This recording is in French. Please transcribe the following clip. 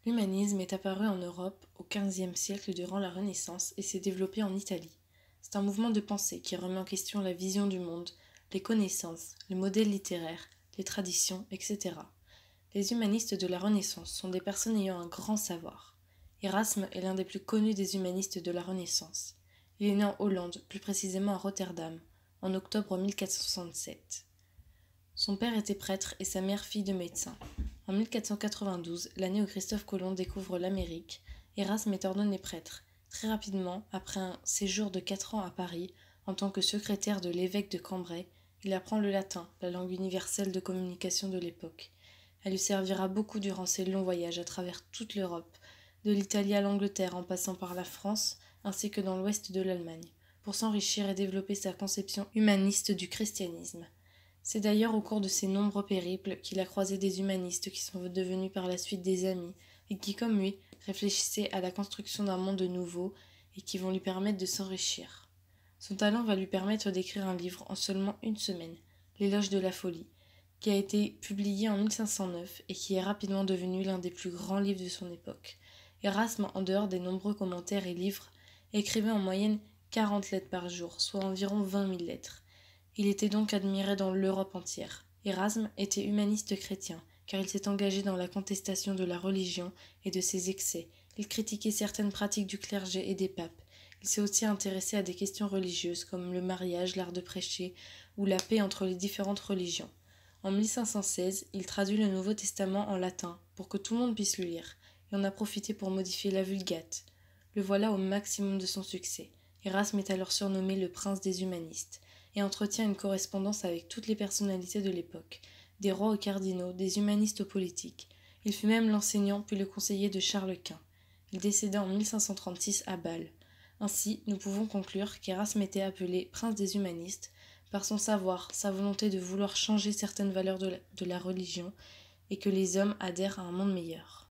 L'humanisme est apparu en Europe au XVe siècle durant la Renaissance et s'est développé en Italie. C'est un mouvement de pensée qui remet en question la vision du monde, les connaissances, les modèles littéraires, les traditions, etc. Les humanistes de la Renaissance sont des personnes ayant un grand savoir. Erasme est l'un des plus connus des humanistes de la Renaissance. Il est né en Hollande, plus précisément à Rotterdam, en octobre 1467. Son père était prêtre et sa mère fille de médecin. En 1492, l'année où Christophe Colomb découvre l'Amérique, Erasme est ordonné prêtre. Très rapidement, après un séjour de 4 ans à Paris, en tant que secrétaire de l'évêque de Cambrai, il apprend le latin, la langue universelle de communication de l'époque. Elle lui servira beaucoup durant ses longs voyages à travers toute l'Europe, de l'Italie à l'Angleterre en passant par la France, ainsi que dans l'ouest de l'Allemagne, pour s'enrichir et développer sa conception humaniste du christianisme. C'est d'ailleurs au cours de ces nombreux périples qu'il a croisé des humanistes qui sont devenus par la suite des amis et qui, comme lui, réfléchissaient à la construction d'un monde nouveau et qui vont lui permettre de s'enrichir. Son talent va lui permettre d'écrire un livre en seulement une semaine, L'éloge de la folie, qui a été publié en 1509 et qui est rapidement devenu l'un des plus grands livres de son époque. Erasme, en dehors des nombreux commentaires et livres, écrivait en moyenne 40 lettres par jour, soit environ 20 000 lettres. Il était donc admiré dans l'Europe entière. Erasme était humaniste chrétien, car il s'est engagé dans la contestation de la religion et de ses excès. Il critiquait certaines pratiques du clergé et des papes. Il s'est aussi intéressé à des questions religieuses comme le mariage, l'art de prêcher ou la paix entre les différentes religions. En 1516, il traduit le Nouveau Testament en latin pour que tout le monde puisse le lire, et en a profité pour modifier la Vulgate. Le voilà au maximum de son succès. Erasme est alors surnommé le prince des humanistes et entretient une correspondance avec toutes les personnalités de l'époque, des rois aux cardinaux, des humanistes aux politiques. Il fut même l'enseignant puis le conseiller de Charles Quint. Il décéda en 1536 à Bâle. Ainsi, nous pouvons conclure qu'Erasme était appelé prince des humanistes par son savoir, sa volonté de vouloir changer certaines valeurs de la religion et que les hommes adhèrent à un monde meilleur.